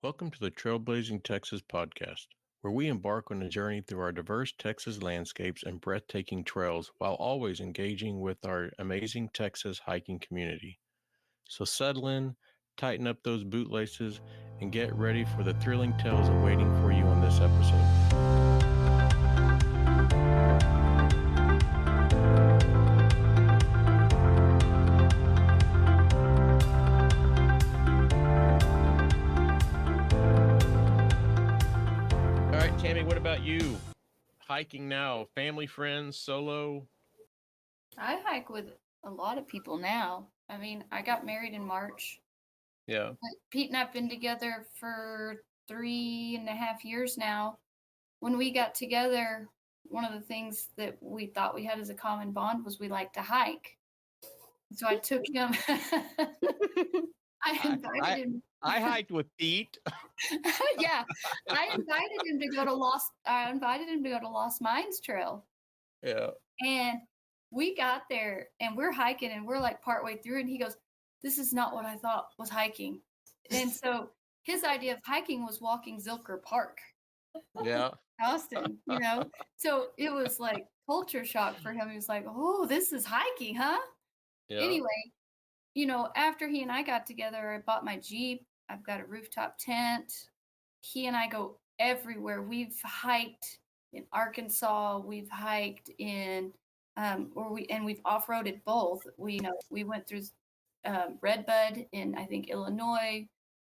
Welcome to the Trailblazing Texas podcast, where we embark on a journey through our diverse Texas landscapes and breathtaking trails while always engaging with our amazing Texas hiking community. So settle in, tighten up those bootlaces, and get ready for the thrilling tales awaiting for you on this episode. All right, Tammy, what about you? Hiking now, family, friends, solo? I hike with a lot of people now. I mean, I got married in March. Yeah. Pete and I've been together for 3.5 years now. When we got together, one of the things that we thought we had as a common bond was we like to hike. So I took him. I invited him. I hiked with Pete. Yeah, I invited him to go to Lost Mines Trail. Yeah. And we got there and we're hiking and we're like partway through and he goes, "This is not what I thought was hiking." And so his idea of hiking was walking Zilker Park. Yeah. Austin, So it was like culture shock for him. He was like, "Oh, this is hiking, huh?" Yeah. Anyway, after he and I got together, I bought my Jeep. I've got a rooftop tent. He and I go everywhere. We've hiked in Arkansas. We've hiked in, we've off-roaded both. We went through Redbud in, I think, Illinois.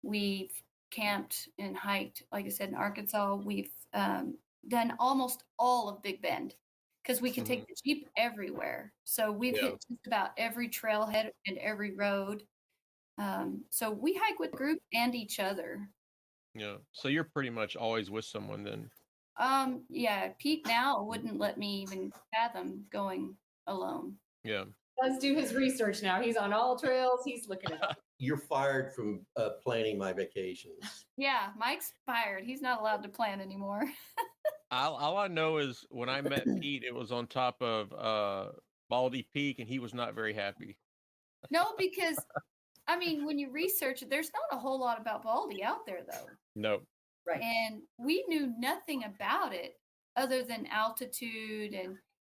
We've camped and hiked, like I said, in Arkansas. We've done almost all of Big Bend because we can take the Jeep everywhere. So we've hit just about every trailhead and every road. So we hike with group and each other. Yeah. So you're pretty much always with someone then. Yeah, Pete now wouldn't let me even fathom going alone. Yeah. Let's do his research now. He's on all trails. He's looking at it. You're fired from planning my vacations. Yeah, Mike's fired. He's not allowed to plan anymore. All I know is when I met Pete, it was on top of Baldy Peak, and he was not very happy. No, because I mean, when you research it, there's not a whole lot about Baldy out there, though. No. Right. And we knew nothing about it other than altitude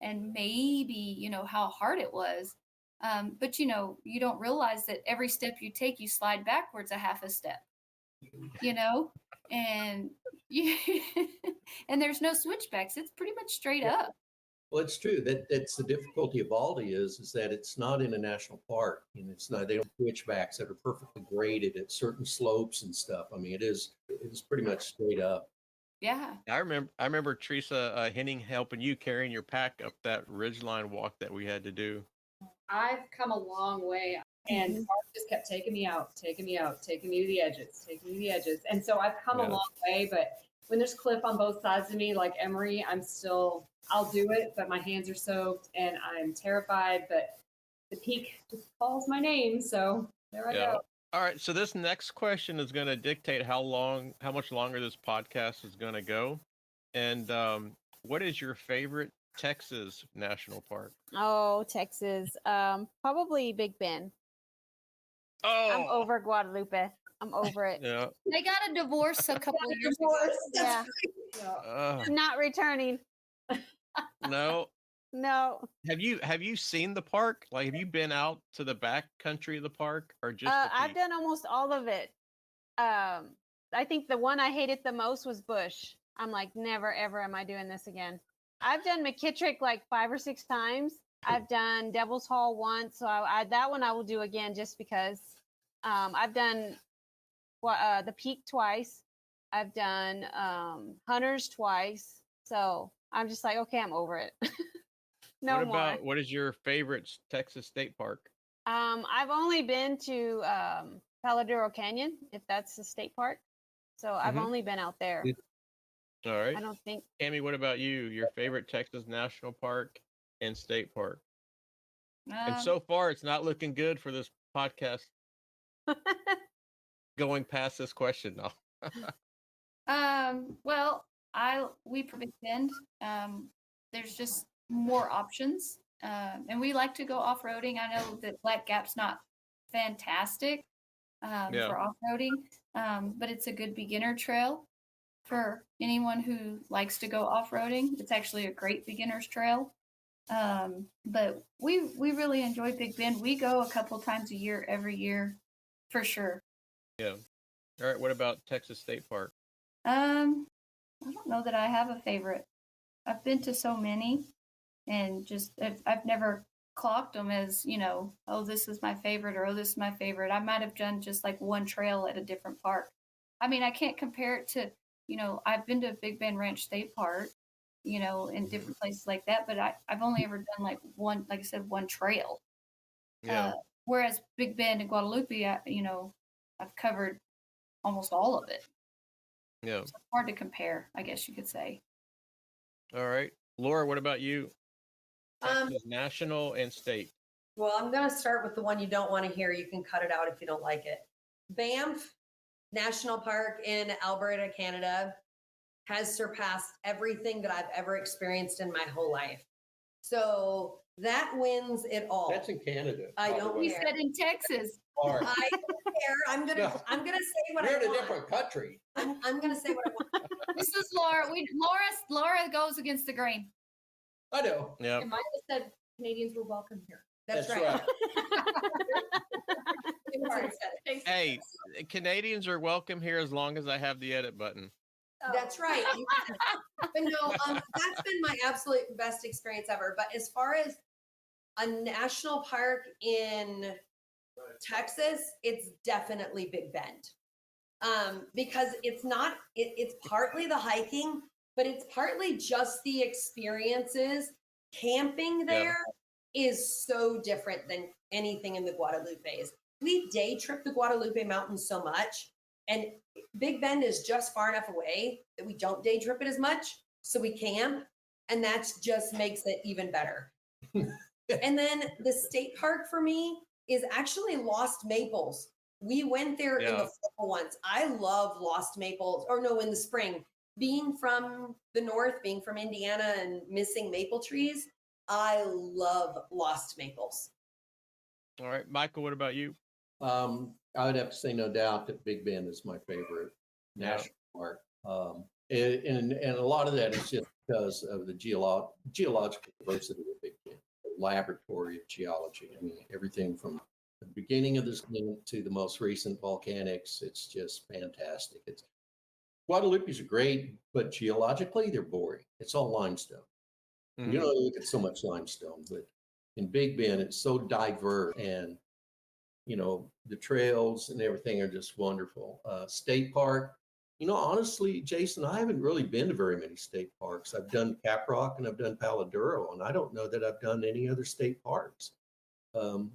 and maybe, how hard it was. But, you don't realize that every step you take, you slide backwards a half a step, and and there's no switchbacks. It's pretty much straight up. Well, it's true. That's the difficulty of Baldy is that it's not in a national park, and it's not. They don't switchbacks that are perfectly graded at certain slopes and stuff. I mean, it is pretty much straight up. Yeah. I remember Teresa Henning helping you carrying your pack up that ridgeline walk that we had to do. I've come a long way, and Mark just kept taking me to the edges. And so I've come a long way, but when there's cliff on both sides of me, like Emery, I'll do it, but my hands are soaked and I'm terrified, but the peak just calls my name. So there I go. All right. So this next question is going to dictate how much longer this podcast is going to go. And what is your favorite Texas national park? Oh, Texas. Probably Big Bend. Oh, I'm over Guadalupe. I'm over it. Yeah. They got a divorce a couple of years ago. Yeah. Not returning. No. No. Have you seen the park? Like, have you been out to the back country of the park or just? I've done almost all of it. I think the one I hated the most was Bush. I'm like, never ever am I doing this again. I've done McKittrick like 5 or 6 times. I've done Devil's Hall once, so that one I will do again just because. I've done the Peak twice. I've done Hunters twice. So I'm just like, okay, I'm over it. What is your favorite Texas state park? I've only been to Paladero Canyon, if that's the state park. So I've only been out there. All right. I don't think. Tammy, what about you? Your favorite Texas national park and state park? And so far, it's not looking good for this podcast. Going past this question now. Well, we Big Bend. There's just more options, and we like to go off-roading. I know that Black Gap's not fantastic, for off-roading. But it's a good beginner trail for anyone who likes to go off-roading. It's actually a great beginner's trail. But we really enjoy Big Bend. We go a couple times a year, every year, for sure. Yeah. All right. What about Texas State Park? I don't know that I have a favorite. I've been to so many, and just I've never clocked them as, oh, this is my favorite, or oh, this is my favorite. I might have done just like one trail at a different park. I mean, I can't compare it to, I've been to Big Bend Ranch State Park, in different places like that, but I've only ever done like one, like I said, one trail. Yeah. Whereas Big Bend and Guadalupe, I've covered almost all of it. Yeah. So it's hard to compare, I guess you could say. All right. Laura, what about you? Texas national and state. Well, I'm going to start with the one you don't want to hear. You can cut it out if you don't like it. Banff National Park in Alberta, Canada, has surpassed everything that I've ever experienced in my whole life. So that wins it all. That's in Canada. I don't We care. said in Texas. Or I don't care. I'm gonna say what I you're in a want. different country. I'm gonna say what I want. This is Laura. Laura goes against the grain. I know. Yeah. And Michael said Canadians were welcome here. That's That's right. Sorry. Hey, Canadians are welcome here as long as I have the edit button. That's right. But no, that's been my absolute best experience ever. But as far as a national park in Texas, it's definitely Big Bend. Because it's partly the hiking, but it's partly just the experiences. Camping there is so different than anything in the Guadalupes. We day trip the Guadalupe Mountains so much, and Big Bend is just far enough away that we don't day trip it as much, so we camp, and that just makes it even better. And then the state park for me is actually Lost Maples. We went there in the fall once. I love Lost Maples, in the spring. Being from the north, being from Indiana and missing maple trees, I love Lost Maples. All right. Michael, what about you? I would have to say, no doubt, that Big Bend is my favorite national park. And a lot of that is just because of the geological diversity of Big Bend, the laboratory of geology. I mean, everything from the beginning of this to the most recent volcanics, it's just fantastic. Guadalupe's are great, but geologically, they're boring. It's all limestone. Mm-hmm. You don't look at so much limestone, but in Big Bend, it's so diverse, and the trails and everything are just wonderful. State park, honestly, Jason, I haven't really been to very many state parks. I've done Caprock and I've done Paladuro, and I don't know that I've done any other state parks in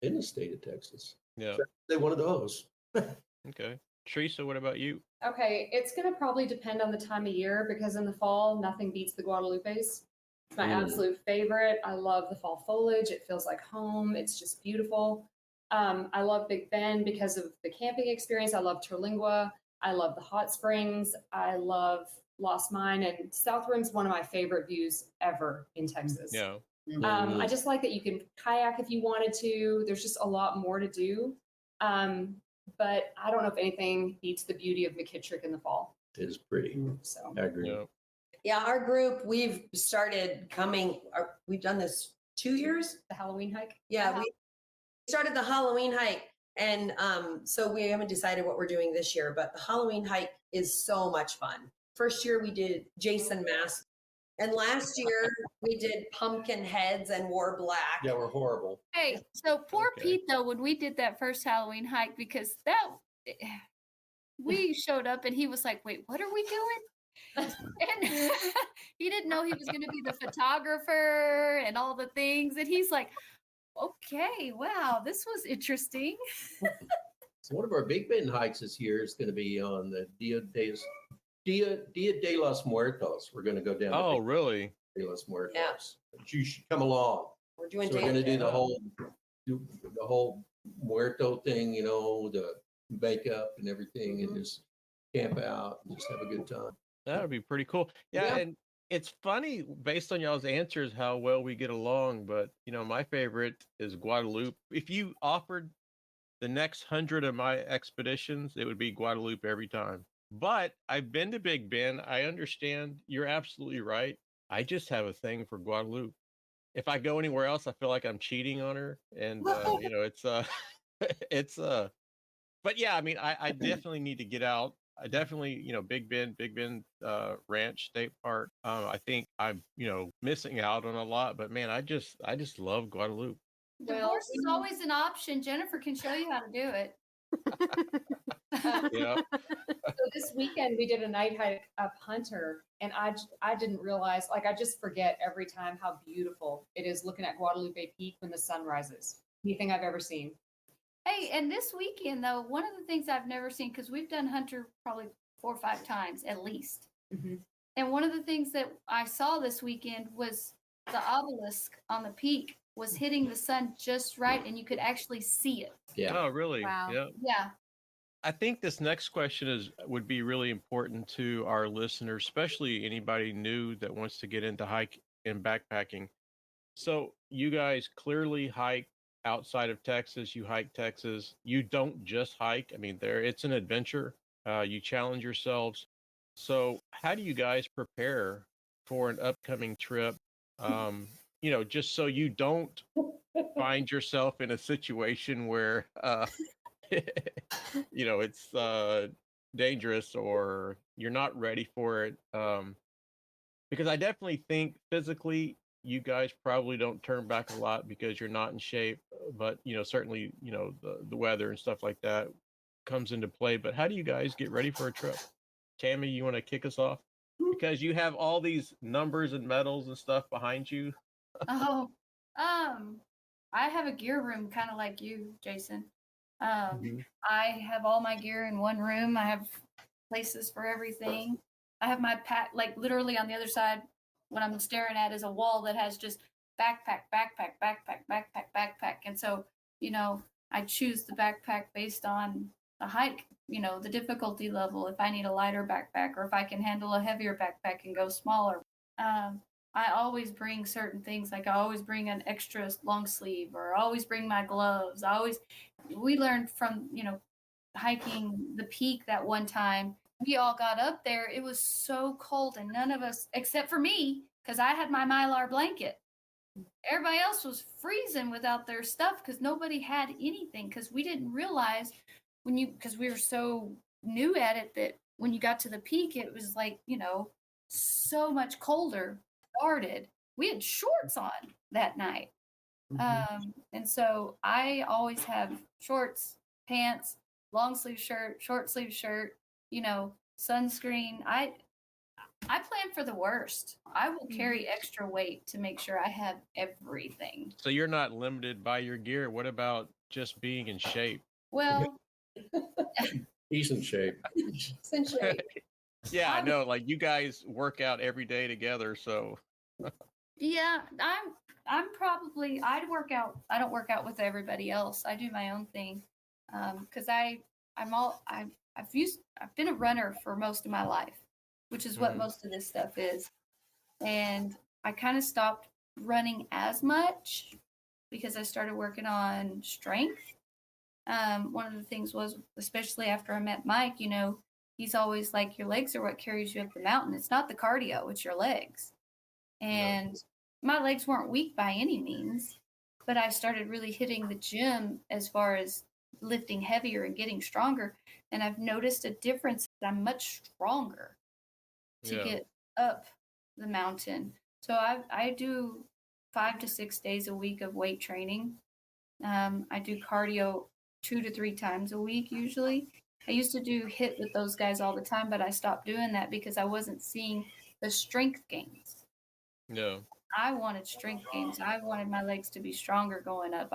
the state of Texas. Yeah. Say one of those. Okay. Teresa, what about you? Okay, it's going to probably depend on the time of year, because in the fall, nothing beats the Guadalupes. It's my absolute favorite. I love the fall foliage. It feels like home. It's just beautiful. I love Big Bend because of the camping experience. I love Terlingua. I love the hot springs. I love Lost Mine, and South Rim's one of my favorite views ever in Texas. Yeah. I just like that you can kayak if you wanted to. There's just a lot more to do. But I don't know if anything beats the beauty of McKittrick in the fall. It is pretty. So I agree. Yeah. Yeah, our group, we've started coming, we've done this 2 years. the Halloween hike. Yeah, we started the Halloween hike. And so we haven't decided what we're doing this year, but the Halloween hike is so much fun. First year we did Jason Mask. And last year we did pumpkin heads and wore black. Yeah, we're horrible. Hey, so poor Pete, though, when we did that first Halloween hike, because we showed up and he was like, wait, what are we doing? And he didn't know he was going to be the photographer and all the things. And he's like, okay, wow, this was interesting. So one of our Big Bend hikes this year is going to be on the Dia de los Muertos. We're going to go down. Oh, really? Dia de los Muertos. Yeah. You should come along. We're doing So we're going to do the whole Muerto thing, the makeup and everything, and just camp out and just have a good time. That would be pretty cool. Yeah, and it's funny based on y'all's answers how well we get along, but my favorite is Guadalupe. If you offered the next 100 of my expeditions, it would be Guadalupe every time. But I've been to Big Bend. I understand. You're absolutely right. I just have a thing for Guadalupe. If I go anywhere else, I feel like I'm cheating on her, and it's it's but yeah, I mean, I definitely need to get out. I definitely, Big Bend Ranch State Park. I think I'm, missing out on a lot, but man, I just love Guadalupe. Divorce is always an option. Jennifer can show you how to do it. Yeah. So this weekend we did a night hike up Hunter, and I didn't realize, like, I just forget every time how beautiful it is looking at Guadalupe Peak when the sun rises. Anything I've ever seen. Hey, and this weekend though, one of the things I've never seen, because we've done Hunter probably 4 or 5 times at least. Mm-hmm. And one of the things that I saw this weekend was the obelisk on the peak was hitting the sun just right, and you could actually see it. Yeah. Oh, really? Wow. Yeah. Yeah. I think this next question would be really important to our listeners, especially anybody new that wants to get into hike and backpacking. So you guys clearly hike outside of Texas. You hike Texas. You don't just hike. I mean, it's an adventure. You challenge yourselves. So how do you guys prepare for an upcoming trip? Just so you don't find yourself in a situation where it's dangerous or you're not ready for it. Because I definitely think physically you guys probably don't turn back a lot because you're not in shape, but certainly, the weather and stuff like that comes into play. But how do you guys get ready for a trip? Tammy, you want to kick us off? Because you have all these numbers and medals and stuff behind you. Oh, I have a gear room kind of like you, Jason. I have all my gear in one room. I have places for everything. I have my pack, like literally on the other side, what I'm staring at is a wall that has just backpack, backpack, backpack, backpack, backpack. And so, I choose the backpack based on the hike, the difficulty level, if I need a lighter backpack or if I can handle a heavier backpack and go smaller. I always bring certain things, like I always bring an extra long sleeve or I always bring my gloves. We learned from, hiking the peak that one time. We all got up there. It was so cold, and none of us, except for me, because I had my Mylar blanket. Everybody else was freezing without their stuff because nobody had anything, because we didn't realize because we were so new at it, that when you got to the peak, it was like, so much colder. Started. We had shorts on that night. And so I always have shorts, pants, long sleeve shirt, short sleeve shirt, sunscreen. I plan for the worst. I will carry extra weight to make sure I have everything. So you're not limited by your gear. What about just being in shape? Well, He's in shape. It's in shape. Yeah, I know. Like you guys work out every day together, so. Yeah, I'd work out. I don't work out with everybody else. I do my own thing. Because I've been a runner for most of my life, which is what most of this stuff is. And I kind of stopped running as much because I started working on strength. One of the things was, especially after I met Mike, he's always like, your legs are what carries you up the mountain. It's not the cardio, it's your legs. And my legs weren't weak by any means, but I started really hitting the gym as far as lifting heavier and getting stronger. And I've noticed a difference that I'm much stronger to get up the mountain. So I do 5 to 6 days a week of weight training. I do cardio 2 to 3 times a week usually. I used to do HIIT with those guys all the time, but I stopped doing that because I wasn't seeing the strength gains. No. I wanted strength gains. I wanted my legs to be stronger going up.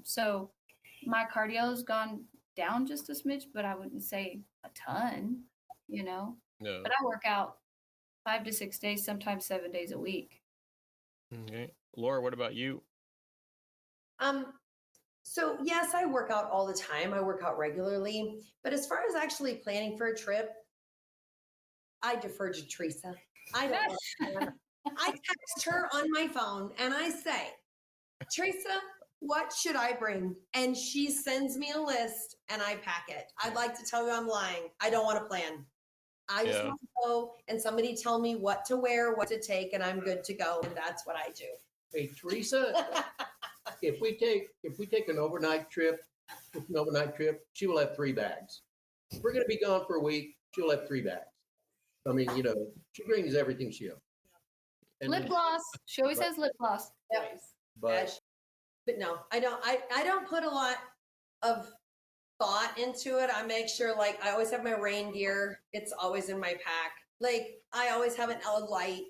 So my cardio's gone down just a smidge, but I wouldn't say a ton, No. But I work out 5 to 6 days, sometimes 7 days a week. Okay. Laura, what about you? So yes, I work out all the time. I work out regularly, but as far as actually planning for a trip, I defer to Teresa. I don't know. I text her on my phone and I say, Teresa, what should I bring? And she sends me a list and I pack it. I'd like to tell you I'm lying. I don't want to plan. I just Yeah. want to go and somebody tell me what to wear, what to take, and I'm good to go. And that's what I do. Hey, Teresa, if we take an overnight trip, she will have 3 bags. If we're going to be gone for a week, she'll have 3 bags. I mean, she brings everything she owns. And Lip gloss. She always has lip gloss. Yep. But But no, I don't put a lot of thought into it. I make sure, like, I always have my rain gear. It's always in my pack. Like, I always have an L light.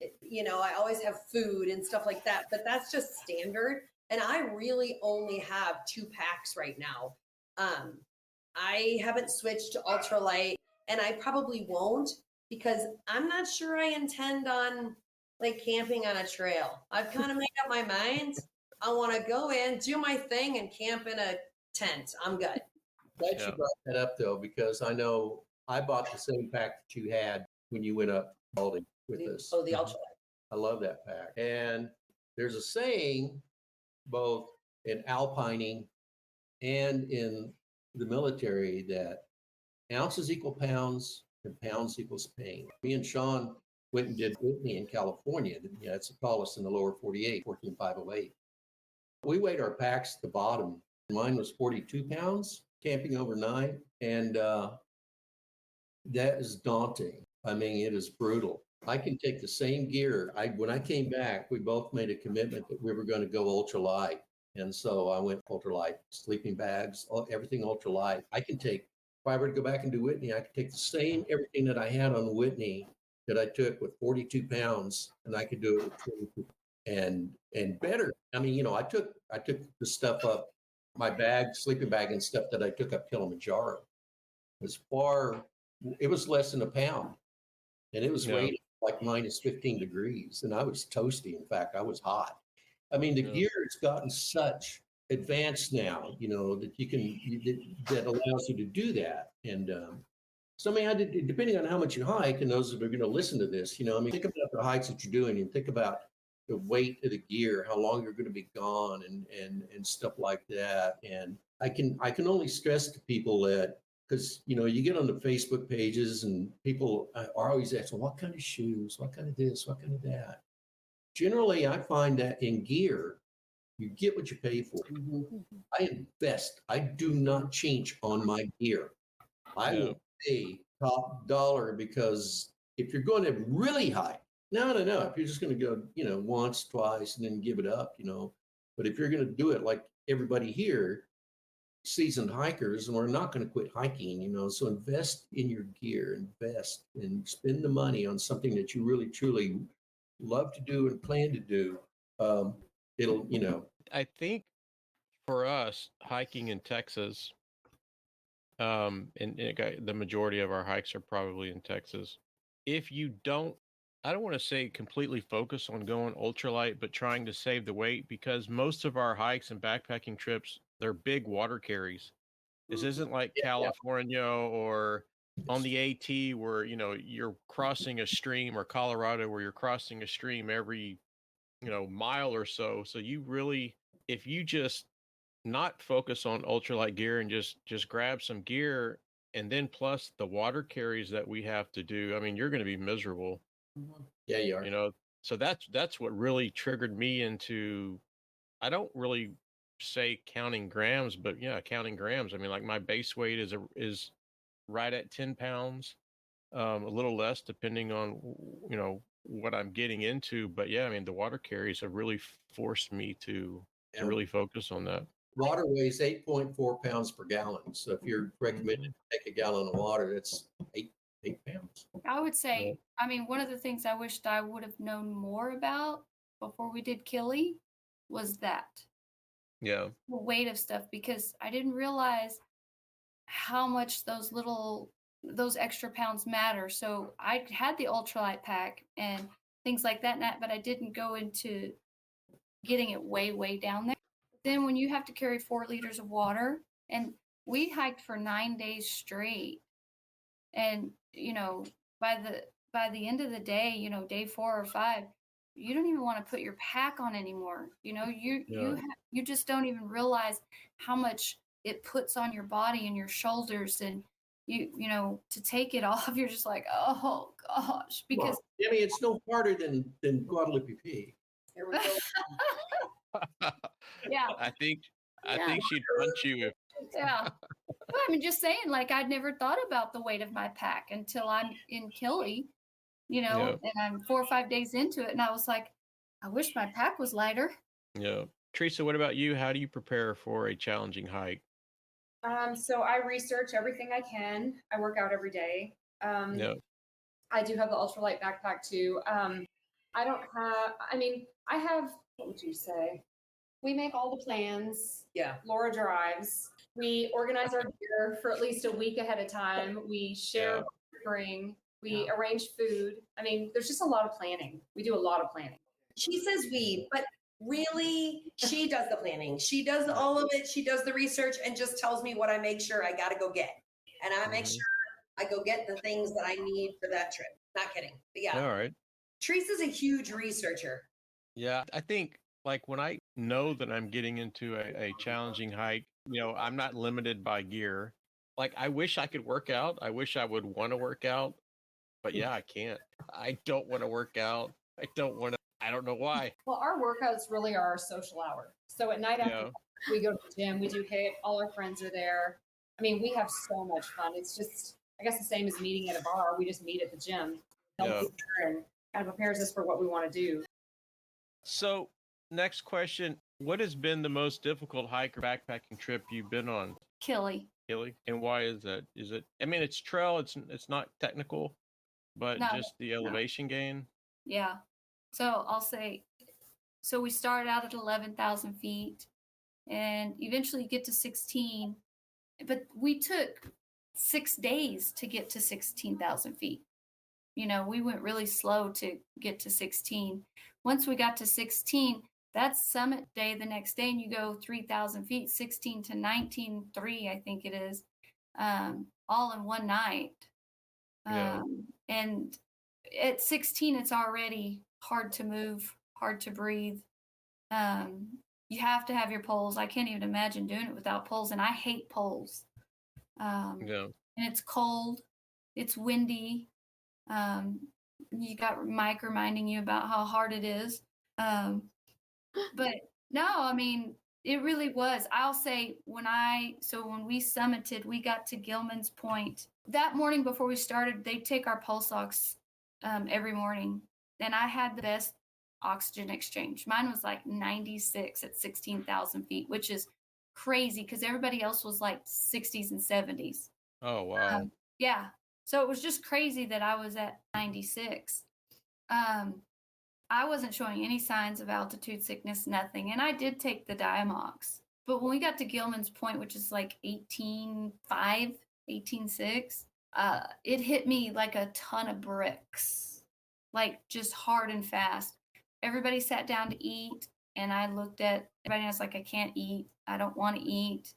I always have food and stuff like that. But that's just standard. And I really only have 2 packs right now. I haven't switched to ultralight, and I probably won't because I'm not sure I intend on like camping on a trail. I've kind of made up my mind. I want to go in, do my thing, and camp in a tent. I'm good. glad you brought that up though, because I know I bought the same pack that you had when you went up Baldy with us. Oh, the ultralight. I love that pack. And there's a saying both in alpining and in the military that ounces equal pounds and pounds equals pain. Me and Sean went and did Whitney in California. It's the tallest in the lower 48, 14,508. We weighed our packs at the bottom. Mine was 42 pounds, camping overnight. And that is daunting. I mean, it is brutal. I can take the same gear. When I came back, we both made a commitment that we were going to go ultralight. And so I went ultralight, sleeping bags, everything ultralight. If I were to go back and do Whitney, I could take the same everything that I had on Whitney that I took with 42 pounds, and I could do it with 22 and better. I mean, I took the stuff up, my bag, sleeping bag and stuff that I took up Kilimanjaro. It was less than a pound, and it was rated like minus 15 degrees, and I was toasty. In fact, I was hot. I mean, the gear has gotten such advanced now, that you can, that allows you to do that. And so, I mean, depending on how much you hike, and those that are going to listen to this, think about the hikes that you're doing, and think about the weight of the gear, how long you're going to be gone, and stuff like that. And I can only stress to people that, because you get on the Facebook pages and people are always asking, what kind of shoes, what kind of this, what kind of that. Generally, I find that in gear, you get what you pay for. I invest. I do not change on my gear. I will pay top dollar, because if you're going to really high, no. If you're just going to go, once, twice, and then give it up, But if you're going to do it like everybody here, seasoned hikers, and we're not going to quit hiking, So invest in your gear, invest and spend the money on something that you really, truly love to do and plan to do. It'll, I think for us hiking in Texas, and the majority of our hikes are probably in Texas. If you don't, I don't want to say completely focus on going ultralight, but trying to save the weight, because most of our hikes and backpacking trips, they're big water carries. This isn't like California or on the AT where, you're crossing a stream, or Colorado where you're crossing a stream every, mile or so. So you really, if you just not focus on ultralight gear and just grab some gear, and then plus the water carries that we have to do, I mean, you're going to be miserable. Yeah, you are. So that's what really triggered me into, I don't really say counting grams, but counting grams. I mean, like my base weight is right at 10 pounds, a little less depending on, what I'm getting into. But I mean, the water carries have really forced me to really focus on that. Water weighs 8.4 pounds per gallon. So if you're recommended to take a gallon of water, that's eight pounds. I would say, I mean, one of the things I wished I would have known more about before we did Killy was that. Yeah. The weight of stuff, because I didn't realize how much those extra pounds matter. So I had the ultralight pack and things like that, but I didn't go into getting it way, way down there. Then when you have to carry 4 liters of water, and we hiked for 9 days straight, and by the end of the day, day 4 or 5, you don't even want to put your pack on anymore. You know, Yeah. you just don't even realize how much it puts on your body and your shoulders, and you know, to take it off, you're just like, oh gosh, because Well, I mean, it's no harder than Guadalupe Peak. Here we go. yeah, I think Yeah. she'd punch you if yeah. Well, I mean, just saying, like, I'd never thought about the weight of my pack until I'm in Killy, you know, Yeah. and I'm 4 or 5 days into it, and I was like, I wish my pack was lighter. Yeah. Teresa, what about you? How do you prepare for a challenging hike? So I research everything I can. I work out every day. Yeah. I do have the ultralight backpack too. I don't have, I mean, I have, what would you say? We make all the plans. Yeah. Laura drives. We organize our gear for at least a week ahead of time. We share Yeah. what we bring. We arrange food. I mean, there's just a lot of planning. We do a lot of planning. She says we, but really, she does the planning. She does all of it. She does the research and just tells me what I make sure I got to go get. And I make Mhm. sure I go get the things that I need for that trip. Not kidding. But yeah, All right. Teresa's a huge researcher. Yeah. I think like when I know that I'm getting into a challenging hike, you know, I'm not limited by gear. Like I wish I could work out. I wish I would want to work out, but yeah, I can't. I don't want to work out. I don't know why. Well, our workouts really are our social hour. So at night after Yeah. work, we go to the gym, we do HIIT, all our friends are there. I mean, we have so much fun. It's just, I guess, the same as meeting at a bar. We just meet at the gym. Yeah. And kind of prepares us for what we want to do. So, next question. What has been the most difficult hike or backpacking trip you've been on, Killy. Hilly? And why is that? Is it, I mean, it's trail, it's not technical, but No, just the elevation gain? yeah. So I'll say, so we started out at 11,000 feet and eventually get to 16, but we took 6 days to get to 16,000 feet. You know, we went really slow to get to 16. Once we got to 16, that's summit day the next day, and you go 3,000 feet, 16 to 19.3, I think it is, all in one night. Yeah. And at 16, it's already hard to move, hard to breathe. You have to have your poles. I can't even imagine doing it without poles, and I hate poles. Yeah. And it's cold, it's windy. You got Mike reminding you about how hard it is. But no, I mean, it really was. I'll say when we summited, we got to Gilman's Point. That morning before we started, they take our pulse ox every morning. And I had the best oxygen exchange. Mine was like 96 at 16,000 feet, which is crazy because everybody else was like 60s and 70s. Oh, wow. Yeah. So it was just crazy that I was at 96. I wasn't showing any signs of altitude sickness, nothing. And I did take the Diamox. But when we got to Gilman's Point, which is like 18.5, 18.6, it hit me like a ton of bricks, like just hard and fast. Everybody sat down to eat, and I looked at everybody and I was like, I can't eat. I don't want to eat.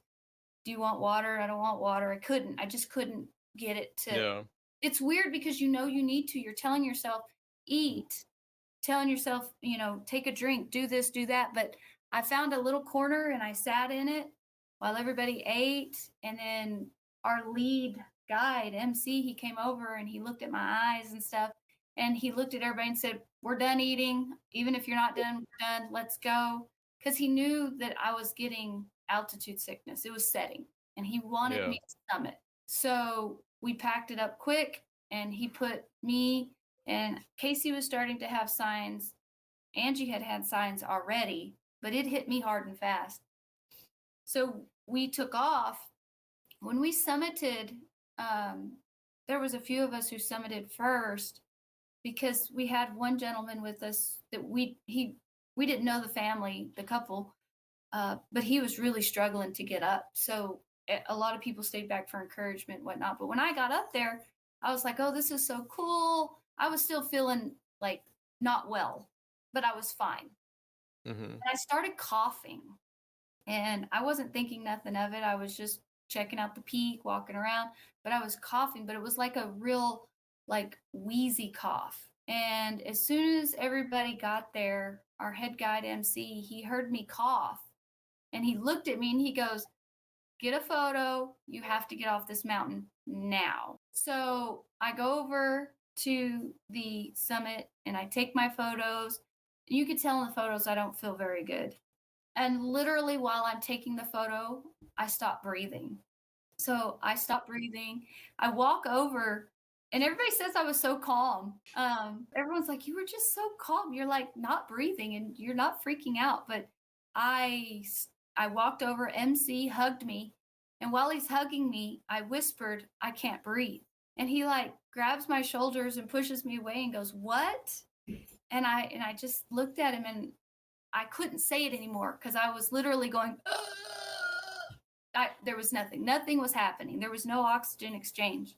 Do you want water? I don't want water. I just couldn't get it to. Yeah. It's weird because you know you need to. You're telling yourself, eat, telling yourself, you know, take a drink, do this, do that. But I found a little corner and I sat in it while everybody ate. And then our lead guide, MC, he came over and he looked at my eyes and stuff. And he looked at everybody and said, we're done eating. Even if you're not done, we're done. Let's go. Because he knew that I was getting altitude sickness. It was setting. And he wanted me to summit. So we packed it up quick, and he put me, and Casey was starting to have signs. Angie had signs already, but it hit me hard and fast. So we took off. When we summited, there was a few of us who summited first because we had one gentleman with us that we didn't know the family, the couple, but he was really struggling to get up. So a lot of people stayed back for encouragement and whatnot. But when I got up there, I was like, oh, this is so cool. I was still feeling like not well, but I was fine. Mm-hmm. And I started coughing, and I wasn't thinking nothing of it. I was just checking out the peak, walking around, but I was coughing, but it was like a real like wheezy cough. And as soon as everybody got there, our head guide MC, he heard me cough and he looked at me and he goes, "Get a photo. You have to get off this mountain now." So I go over to the summit and I take my photos. You could tell in the photos I don't feel very good. And literally while I'm taking the photo, I stop breathing. So I stop breathing. I walk over and everybody says I was so calm. Everyone's like, "You were just so calm. You're like not breathing and you're not freaking out." But I walked over, MC hugged me. And while he's hugging me, I whispered, "I can't breathe." And he like grabs my shoulders and pushes me away and goes, "What?" And I just looked at him and I couldn't say it anymore because I was literally going, there was nothing. Nothing was happening. There was no oxygen exchange.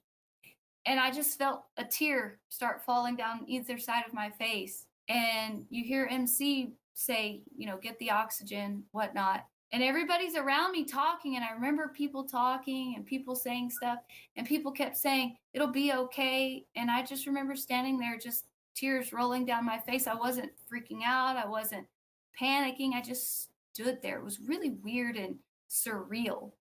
And I just felt a tear start falling down either side of my face. And you hear MC say, "Get the oxygen, whatnot." And everybody's around me talking. And I remember people talking and people saying stuff. And people kept saying, "It'll be okay." And I just remember standing there, just tears rolling down my face. I wasn't freaking out. I wasn't panicking. I just stood there. It was really weird and surreal.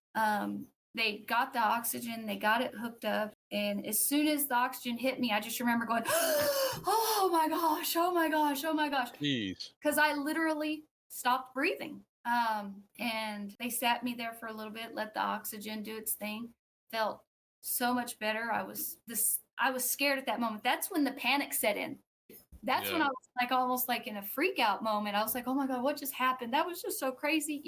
They got the oxygen, they got it hooked up. And as soon as the oxygen hit me, I just remember going, "Oh my gosh, oh my gosh, oh my gosh." Jeez. Because I literally stopped breathing. And they sat me there for a little bit, let the oxygen do its thing. Felt so much better. I was scared at that moment. That's when the panic set in. That's when I was like almost like in a freak out moment. I was like, "Oh my God, what just happened? That was just so crazy,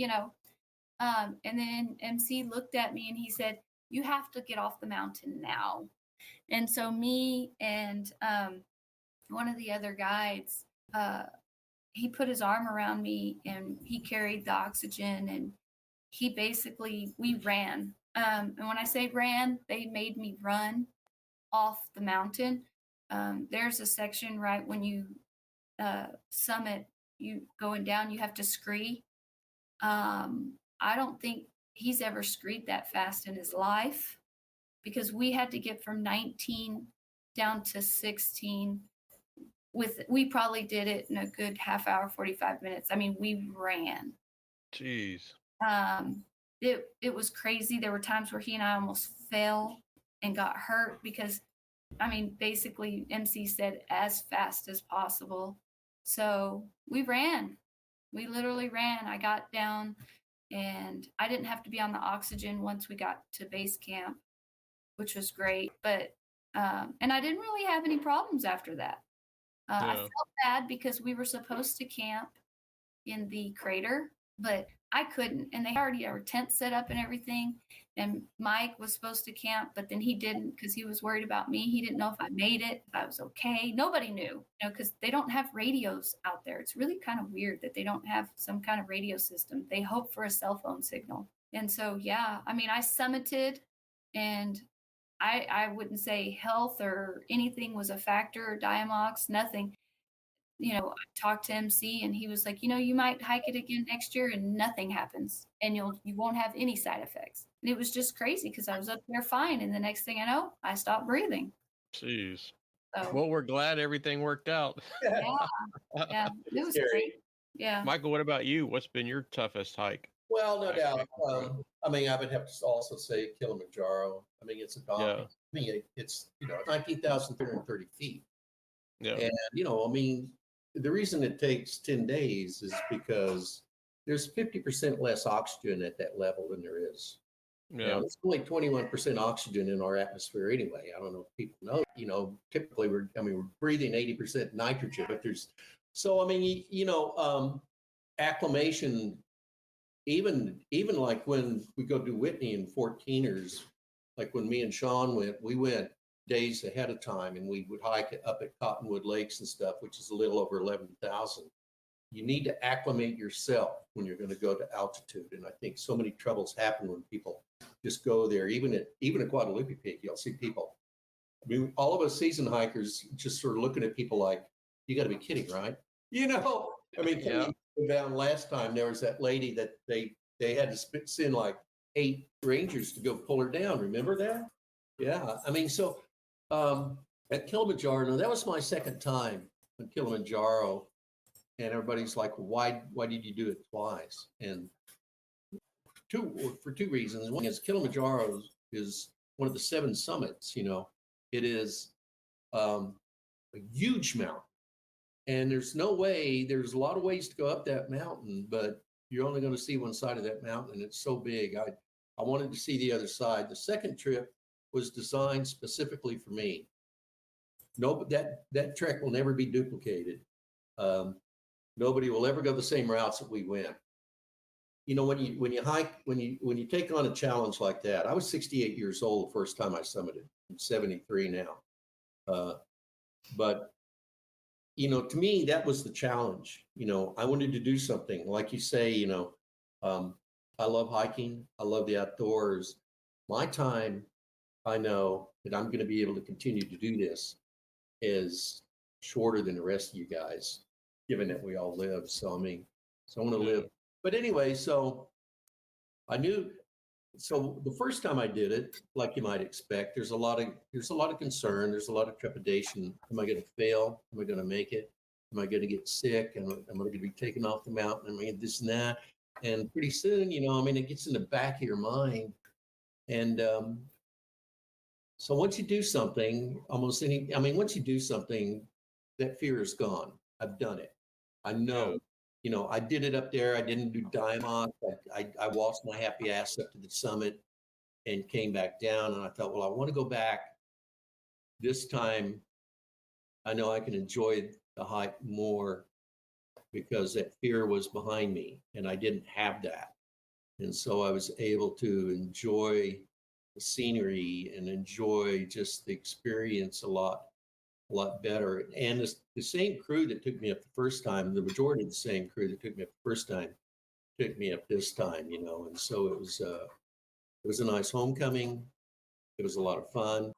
And then MC looked at me and he said, "You have to get off the mountain now." And so me and one of the other guides, he put his arm around me and he carried the oxygen and we ran. And when I say ran, they made me run off the mountain. There's a section right when you summit, you going down, you have to scree. I don't think he's ever screed that fast in his life because we had to get from 19 down to 16 we probably did it in a good half hour, 45 minutes. I mean, we ran. Jeez. It was crazy. There were times where he and I almost fell and got hurt because, basically MC said as fast as possible. So we ran. We literally ran. I got down and I didn't have to be on the oxygen once we got to base camp, which was great. But, and I didn't really have any problems after that. I felt bad because we were supposed to camp in the crater, but I couldn't. And they already had our tent set up and everything. And Mike was supposed to camp, but then he didn't because he was worried about me. He didn't know if I made it, if I was okay. Nobody knew, because they don't have radios out there. It's really kind of weird that they don't have some kind of radio system. They hope for a cell phone signal. And so, I summited and I wouldn't say health or anything was a factor, or Diamox, nothing. I talked to MC and he was like, "You might hike it again next year and nothing happens and you won't have any side effects." And it was just crazy because I was up there fine. And the next thing I know, I stopped breathing. Jeez. So, Well, we're glad everything worked out. yeah, it was great. Yeah. Michael, what about you? What's been your toughest hike? Well, no doubt. I would have to also say Kilimanjaro. It's a daunting. It's 19,330 feet. Yeah. And the reason it takes 10 days is because there's 50% less oxygen at that level than there is. Yeah. Now, there's only 21% oxygen in our atmosphere anyway. I don't know if people know. Typically we're breathing 80% nitrogen, but acclimation. Even like when we go do Whitney in 14ers, like when me and Sean we went days ahead of time and we would hike up at Cottonwood Lakes and stuff, which is a little over 11,000. You need to acclimate yourself when you're going to go to altitude. And I think so many troubles happen when people just go there. Even at Guadalupe Peak, you'll see people. All of us season hikers just sort of looking at people like, "You got to be kidding, right?" Down last time, there was that lady that they had to send like 8 rangers to go pull her down. Remember that? Yeah. At Kilimanjaro, no, that was my second time on Kilimanjaro, and everybody's like, why did you do it twice? And for two reasons. One is Kilimanjaro is one of the 7 summits. It is a huge mountain, and there's a lot of ways to go up that mountain, but you're only going to see one side of that mountain, and it's so big. I wanted to see the other side. The second trip was designed specifically for me. No, that trek will never be duplicated. Nobody will ever go the same routes that we went. When you hike, when you take on a challenge like that, I was 68 years old the first time I summited. I'm 73 now. But to me, that was the challenge. I wanted to do something like you say. I love hiking. I love the outdoors. My time, I know that I'm going to be able to continue to do this, is shorter than the rest of you guys, given that we all live. So I want to live. But anyway, so I knew. So the first time I did it, like you might expect, there's a lot of concern. There's a lot of trepidation. Am I going to fail? Am I going to make it? Am I going to get sick? Am I going to be taken off the mountain? Am I going to this and that? And pretty soon, it gets in the back of your mind. And so once you do something, once you do something, that fear is gone. I've done it. I know. I did it up there. I didn't do Diamond. I waltzed my happy ass up to the summit and came back down. And I thought, well, I want to go back. This time, I know I can enjoy the hike more because that fear was behind me and I didn't have that. And so I was able to enjoy the scenery and enjoy just the experience a lot better. And the same crew that took me up the first time, the majority of the same crew that took me up the first time, took me up this time, and so it was a nice homecoming. It was a lot of fun.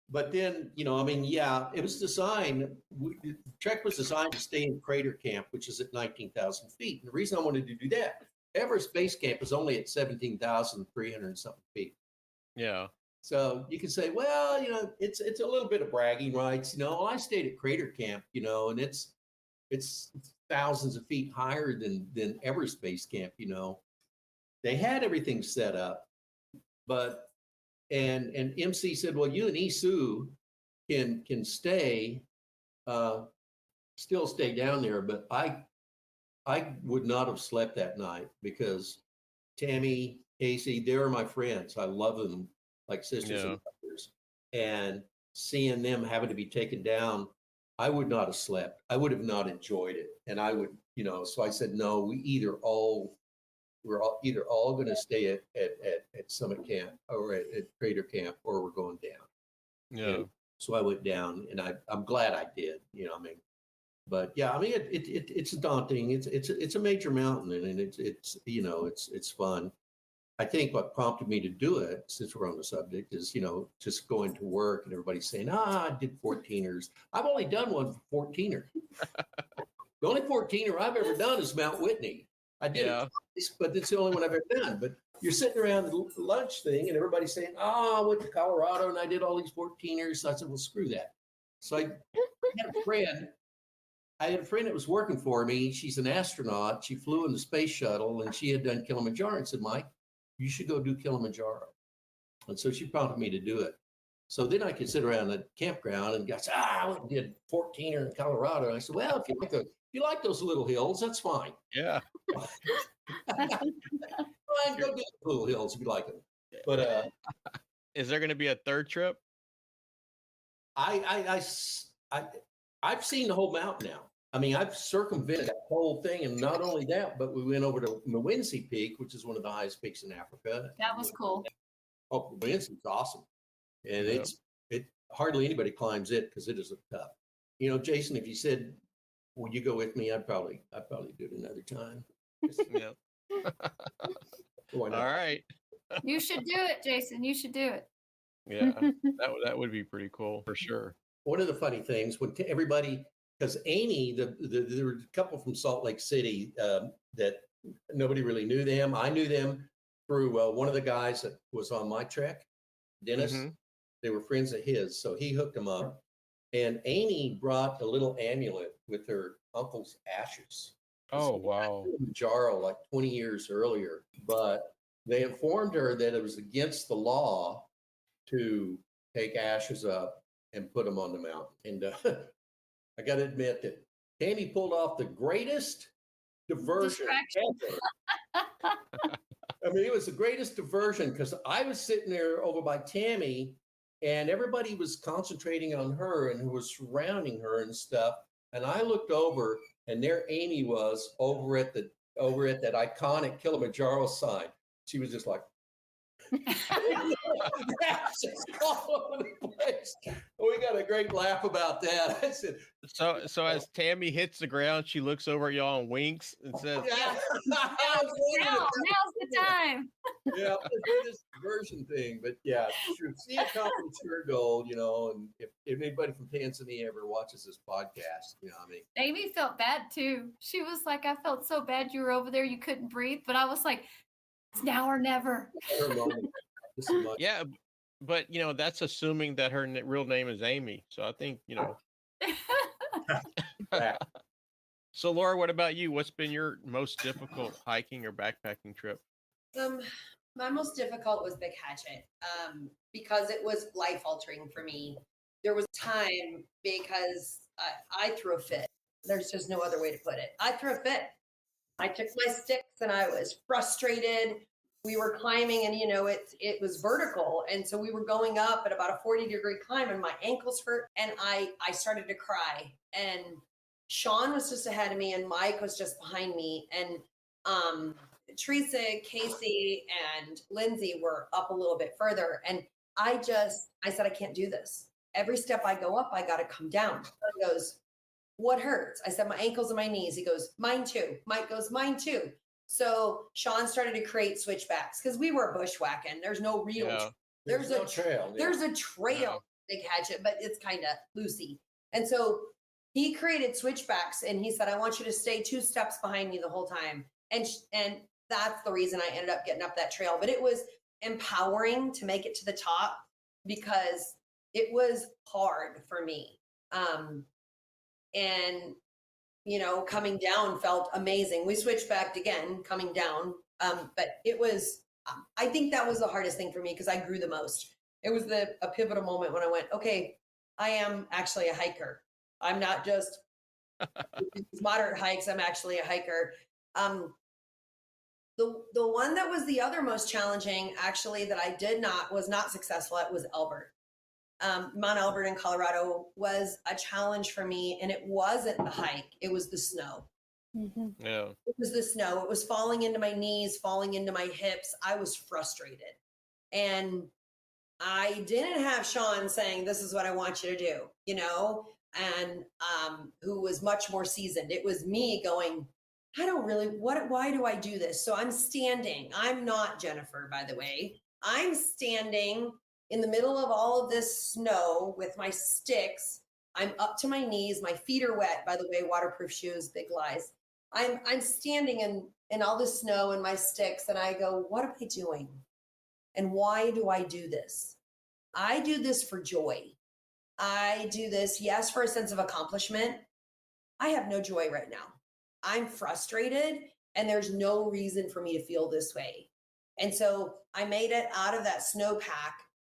But then, it was designed, the trek was designed to stay in Crater Camp, which is at 19,000 feet. And the reason I wanted to do that, Everest Base Camp is only at 17,300 something feet. Yeah. So you can say, well, it's a little bit of bragging rights. I stayed at Crater Camp, and it's thousands of feet higher than Everest Base Camp. They had everything set up, but and MC said, well, you and Isu can stay, still stay down there, but I would not have slept that night because Tammy, Casey, they're my friends. I love them like sisters and brothers. And seeing them having to be taken down, I would not have slept. I would have not enjoyed it. And I would, so I said, no, we're either all going to stay at Summit Camp or at Crater Camp, or we're going down. Yeah. And so I went down, and I'm glad I did. But yeah, it's daunting. It's a major mountain, and it's fun. I think what prompted me to do it, since we're on the subject, is just going to work and everybody saying, I did 14ers. I've only done one 14er. The only 14er I've ever done is Mount Whitney. I did it twice, but it's the only one I've ever done. But you're sitting around the lunch thing and everybody's saying, I went to Colorado and I did all these 14ers. So I said, well, screw that. So I had a friend that was working for me. She's an astronaut. She flew in the space shuttle and she had done Kilimanjaro and said, Mike, you should go do Kilimanjaro. And so she prompted me to do it. So then I could sit around the campground and guys, I went and did 14er in Colorado. And I said, well, if you like those little hills, that's fine. Yeah. Go do the little hills if you like them. But is there going to be a third trip? I've seen the whole mountain now. I've circumvented that whole thing, and not only that, but we went over to Mwinsi Peak, which is one of the highest peaks in Africa. That was cool. Oh, Mwinsi's awesome, and it hardly anybody climbs it because it is tough. Jason, if you said, "Will you go with me?" I'd probably do it another time. Yeah. Why not? All right. You should do it, Jason. You should do it. Yeah, that would be pretty cool for sure. One of the funny things when everybody, because Amy, there were a couple from Salt Lake City that nobody really knew them. I knew them through one of the guys that was on my trek, Dennis. Mm-hmm. They were friends of his, so he hooked them up. And Amy brought a little amulet with her uncle's ashes. Oh, wow. Kilimanjaro like 20 years earlier, but they informed her that it was against the law to take ashes up and put them on the mountain. And I got to admit that Tammy pulled off the greatest diversion ever. I mean, it was the greatest diversion because I was sitting there over by Tammy and everybody was concentrating on her and who was surrounding her and stuff. And I looked over and there Amy was over at that iconic Kilimanjaro sign. She was just like, just all over the place. We got a great laugh about that. I said, so as Tammy hits the ground, she looks over at y'all and winks and says, yeah. Now's the time. Yeah, this version thing, but yeah, sure. She accomplished her goal, you know. And if anybody from Tanzania ever watches this podcast, you know, I mean, Amy felt bad too. She was like, I felt so bad you were over there, you couldn't breathe. But I was like, it's now or never. her moment. This is my- yeah, but you know, that's assuming that her real name is Amy. So I think, you know. So Laura, what about you? What's been your most difficult hiking or backpacking trip? My most difficult was Big Hatchet, because it was life altering for me. There was time because I threw a fit. There's just no other way to put it. I threw a fit. I took my sticks and I was frustrated. We were climbing and, you know, it was vertical. And so we were going up at about a 40-degree climb and my ankles hurt. And I started to cry. And Sean was just ahead of me and Mike was just behind me. And Teresa, Casey, and Lindsay were up a little bit further. And I said, I can't do this. Every step I go up, I got to come down. He goes, what hurts? I said, my ankles and my knees. He goes, mine too. Mike goes, mine too. So Sean started to create switchbacks because we were bushwhacking. There's no real, there's no trail. Yeah. There's a trail, Big Hatchet, but it's kind of loosey. And so he created switchbacks and he said, I want you to stay 2 steps behind me the whole time. And that's the reason I ended up getting up that trail. But it was empowering to make it to the top because it was hard for me. And, you know, coming down felt amazing. We switched back again, coming down. But it was, I think that was the hardest thing for me because I grew the most. It was a pivotal moment when I went, okay, I am actually a hiker. I'm not just moderate hikes. I'm actually a hiker. The one that was the other most challenging, actually, that I was not successful at was Elbert. Mount Elbert in Colorado was a challenge for me, and it wasn't the hike; it was the snow. Mm-hmm. Yeah, it was the snow. It was falling into my knees, falling into my hips. I was frustrated, and I didn't have Sean saying, "This is what I want you to do," you know, and who was much more seasoned. It was me going, I don't really, why do I do this? So I'm standing. I'm not Jennifer, by the way. I'm standing in the middle of all of this snow with my sticks. I'm up to my knees. My feet are wet, by the way, waterproof shoes, big lies. I'm standing in all the snow and my sticks. And I go, what am I doing? And why do I do this? I do this for joy. I do this, yes, for a sense of accomplishment. I have no joy right now. I'm frustrated and there's no reason for me to feel this way. And so I made it out of that snowpack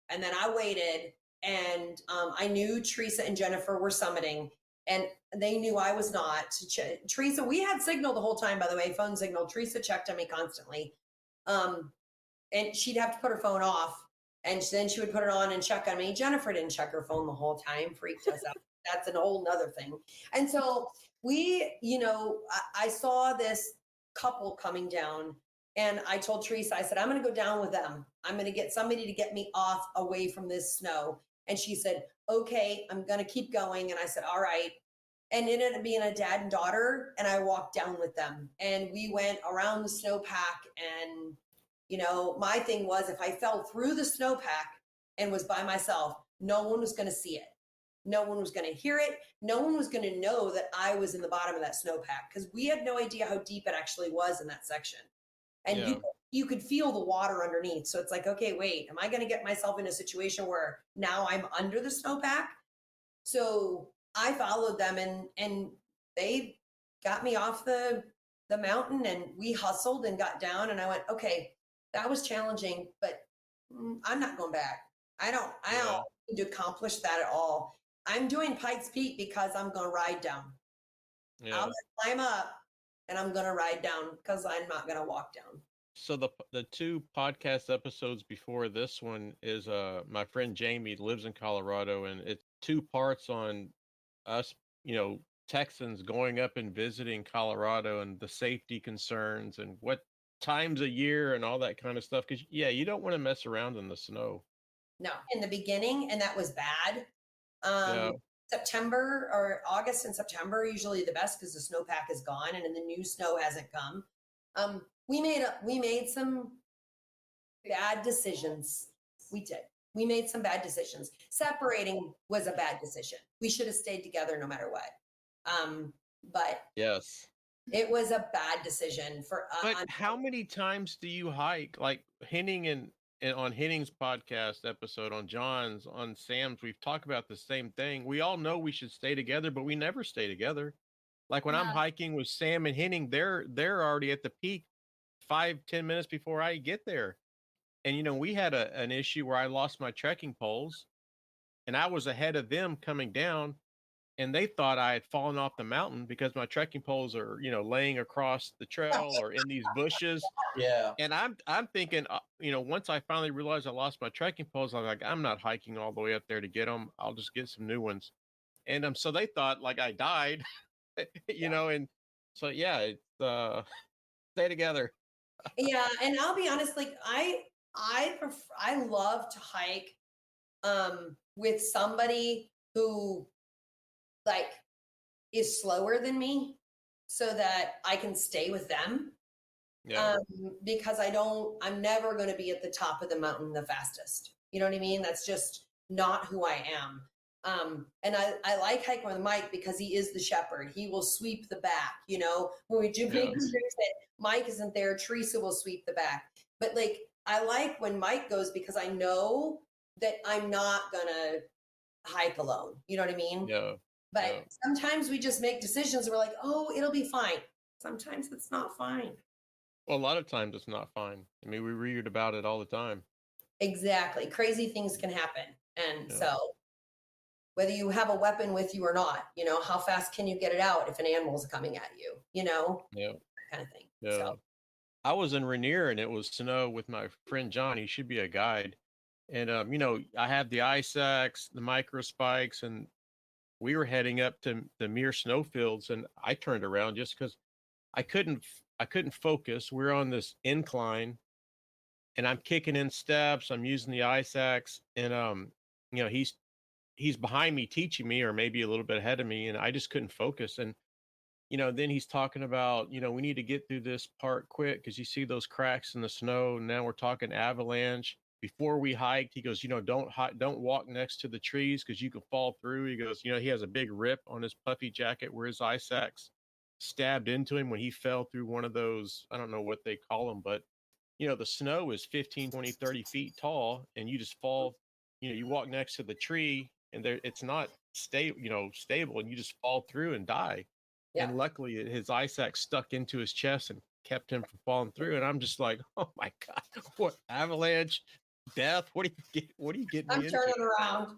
and then I waited and I knew Teresa and Jennifer were summiting and they knew I was not. Teresa, we had signal the whole time, by the way, phone signal. Teresa checked on me constantly. And she'd have to put her phone off and then she would put it on and check on me. Jennifer didn't check her phone the whole time, freaked us out. That's an whole nother thing. And so we, you know, I saw this couple coming down and I told Teresa, I said, I'm going to go down with them. I'm going to get somebody to get me off away from this snow. And she said, okay, I'm going to keep going. And I said, all right. And it ended up being a dad and daughter. And I walked down with them and we went around the snowpack. And, you know, my thing was if I fell through the snowpack and was by myself, no one was going to see it. No one was going to hear it. No one was going to know that I was in the bottom of that snowpack because we had no idea how deep it actually was in that section. And you could feel the water underneath. So it's like, okay, wait, am I going to get myself in a situation where now I'm under the snowpack? So I followed them, and they got me off the mountain, and we hustled and got down, and I went, okay, that was challenging, but I'm not going back. I don't need to accomplish that at all. I'm doing Pikes Peak because I'm going to ride down. Yeah. I'm going to climb up and I'm going to ride down because I'm not going to walk down. So the two podcast episodes before this one is my friend Jamie lives in Colorado, and it's two parts on us, Texans going up and visiting Colorado and the safety concerns and what times a year and all that kind of stuff. Because you don't want to mess around in the snow. No, in the beginning, and that was bad. Yeah. September or August and September are usually the best because the snowpack is gone and then the new snow hasn't come. We made some bad decisions. We did. We made some bad decisions. Separating was a bad decision. We should have stayed together no matter what. But Yes. it was a bad decision for us. But how many times do you hike? Like Henning and on Henning's podcast episode, on John's, on Sam's, we've talked about the same thing. We all know we should stay together, but we never stay together. Like when I'm hiking with Sam and Henning, they're already at the peak 5-10 minutes before I get there. And we had an issue where I lost my trekking poles, and I was ahead of them coming down, and they thought I had fallen off the mountain because my trekking poles are, laying across the trail or in these bushes. Yeah. And I'm thinking, once I finally realized I lost my trekking poles, I'm like, I'm not hiking all the way up there to get them. I'll just get some new ones. And so they thought like I died, and so it's stay together. Yeah, and I'll be honest, like I love to hike with somebody who like is slower than me so that I can stay with them. Yeah. Because I'm never going to be at the top of the mountain the fastest. You know what I mean? That's just not who I am. And I like hiking with Mike because he is the shepherd. He will sweep the back, when we do big trips that Mike isn't there, Teresa will sweep the back. But like, I like when Mike goes because I know that I'm not going to hike alone. You know what I mean? Yeah. But sometimes we just make decisions. We're like, oh, it'll be fine. Sometimes it's not fine. Well, a lot of times it's not fine. I mean, we read about it all the time. Exactly. Crazy things can happen. And so whether you have a weapon with you or not, how fast can you get it out if an animal's coming at you, Yeah. that kind of thing. Yeah. So. I was in Rainier and it was snow with my friend John. He should be a guide. And, I have the ice axe, the micro spikes, and we were heading up to the mere snowfields. And I turned around just because I couldn't focus. We're on this incline and I'm kicking in steps. I'm using the ice axe and, he's behind me teaching me, or maybe a little bit ahead of me. And I just couldn't focus. And, then he's talking about, we need to get through this part quick because you see those cracks in the snow. And now we're talking avalanche. Before we hiked, he goes, don't walk next to the trees because you can fall through. He goes, he has a big rip on his puffy jacket where his ice axe stabbed into him when he fell through one of those, I don't know what they call them, but the snow is 15, 20, 30 feet tall and you just fall, you walk next to the tree and it's not stable and you just fall through and die. Yeah. And luckily his ice axe stuck into his chest and kept him from falling through. And I'm just like, oh my God, what avalanche, death? What do you get me I'm into? turning around.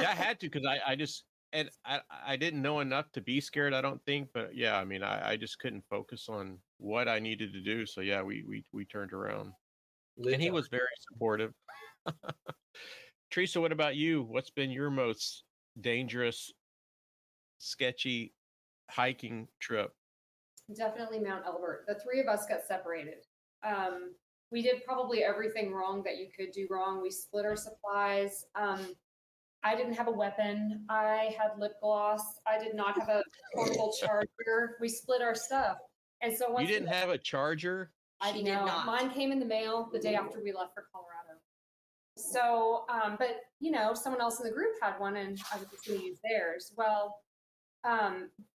Yeah, I had to because I didn't know enough to be scared, I don't think. But yeah, I mean, I just couldn't focus on what I needed to do. So yeah, we turned around. And he was very supportive. Teresa, what about you? What's been your most dangerous, sketchy hiking trip? Definitely Mount Elbert. The three of us got separated. We did probably everything wrong that you could do wrong. We split our supplies. I didn't have a weapon. I had lip gloss. I did not have a portable charger. We split our stuff. And so once you didn't have a charger? I did not. Mine came in the mail the day after we left for Colorado. So, but someone else in the group had one and I was just going to use theirs. Well,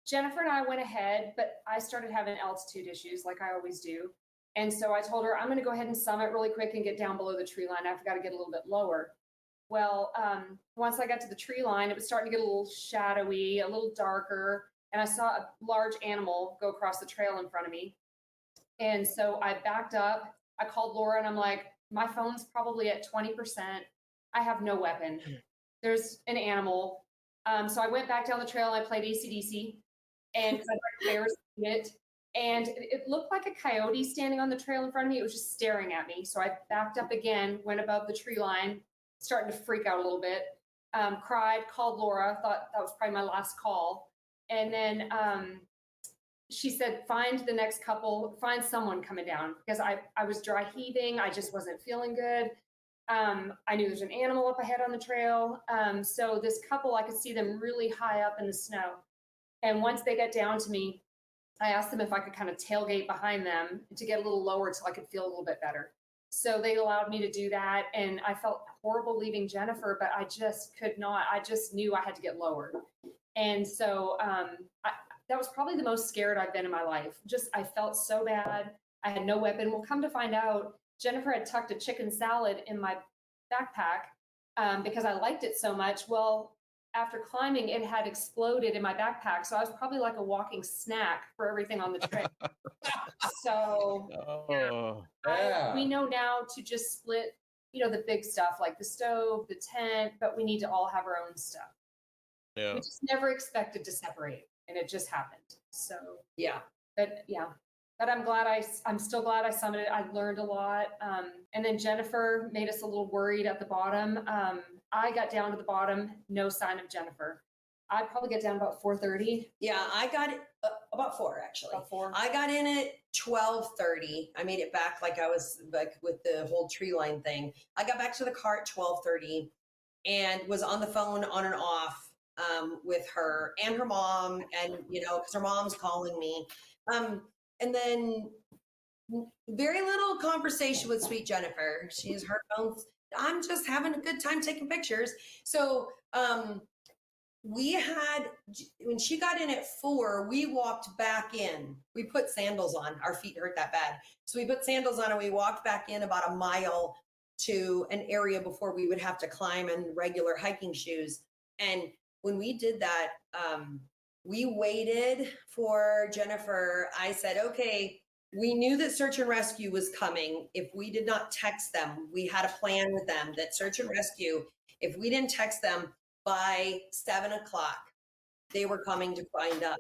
Jennifer and I went ahead, but I started having altitude issues like I always do. And so I told her, I'm going to go ahead and summit really quick and get down below the tree line. I've got to get a little bit lower. Well, once I got to the tree line, it was starting to get a little shadowy, a little darker, and I saw a large animal go across the trail in front of me. And so I backed up. I called Laura and I'm like, my phone's probably at 20%. I have no weapon. There's an animal. So I went back down the trail and I played AC/DC, and bears it. And it looked like a coyote standing on the trail in front of me. It was just staring at me. So I backed up again, went above the tree line, starting to freak out a little bit. Cried, called Laura, thought that was probably my last call. And then she said, find the next couple, find someone coming down, because I was dry heaving. I just wasn't feeling good. I knew there's an animal up ahead on the trail. So this couple, I could see them really high up in the snow. And once they got down to me, I asked them if I could kind of tailgate behind them to get a little lower so I could feel a little bit better. So they allowed me to do that. And I felt horrible leaving Jennifer, but I just could not. I just knew I had to get lower. And so that was probably the most scared I've been in my life. Just, I felt so bad. I had no weapon. Well, come to find out, Jennifer had tucked a chicken salad in my backpack because I liked it so much. Well, after climbing, it had exploded in my backpack. So I was probably like a walking snack for everything on the trail. So we know now to just split, the big stuff like the stove, the tent, but we need to all have our own stuff. Yeah. We just never expected to separate, and it just happened. So but I'm still glad I summited. I learned a lot. And then Jennifer made us a little worried at the bottom. I got down to the bottom, no sign of Jennifer. I probably get down about 4:30. Yeah, I got it about 4 actually. About 4. I got in at 12:30. I made it back like I was like with the whole tree line thing. I got back to the car at 12:30 and was on the phone on and off with her and her mom, and because her mom's calling me. And then very little conversation with sweet Jennifer. She's her own. I'm just having a good time taking pictures. So we had, when she got in at 4, we walked back in. We put sandals on. Our feet hurt that bad. So we put sandals on and we walked back in about a mile to an area before we would have to climb in regular hiking shoes. And when we did that, we waited for Jennifer. I said, okay, we knew that search and rescue was coming. If we did not text them, we had a plan with them that search and rescue, if we didn't text them by 7:00, they were coming to find us.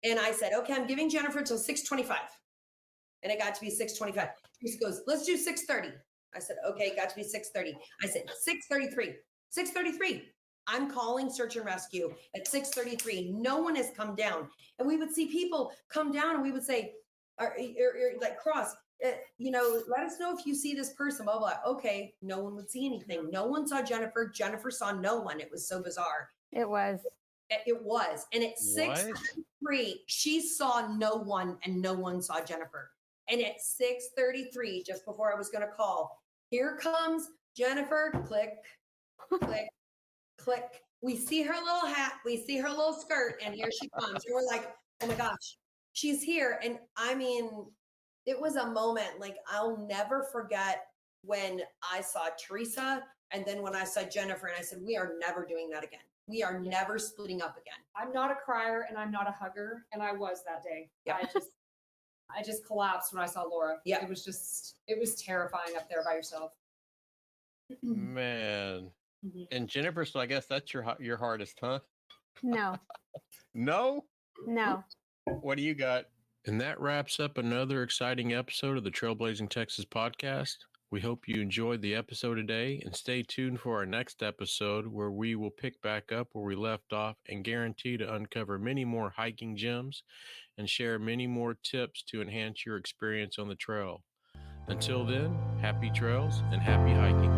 And I said, okay, I'm giving Jennifer till 6:25. And it got to be 6:25. She goes, let's do 6:30. I said, okay, it got to be 6:30. I said, 6:33. I'm calling search and rescue at 6:33. No one has come down. And we would see people come down and we would say, or like cross, let us know if you see this person, blah, blah. Okay, no one would see anything. No one saw Jennifer. Jennifer saw no one. It was so bizarre. It was. And at 6:33, she saw no one and no one saw Jennifer. And at 6:33, just before I was going to call, here comes Jennifer, click, click, click. We see her little hat, we see her little skirt, and here she comes. And we're like, oh my gosh, she's here. And I mean, it was a moment like I'll never forget when I saw Teresa and then when I saw Jennifer, and I said, we are never doing that again. We are never splitting up again. I'm not a crier and I'm not a hugger, and I was that day. Yeah. I just collapsed when I saw Laura. Yeah. It was terrifying up there by yourself. Man. Mm-hmm. And Jennifer, so I guess that's your hardest, huh? No. No? No. What do you got? And that wraps up another exciting episode of the Trailblazing Texas podcast. We hope you enjoyed the episode today, and stay tuned for our next episode where we will pick back up where we left off and guarantee to uncover many more hiking gems and share many more tips to enhance your experience on the trail. Until then, happy trails and happy hiking.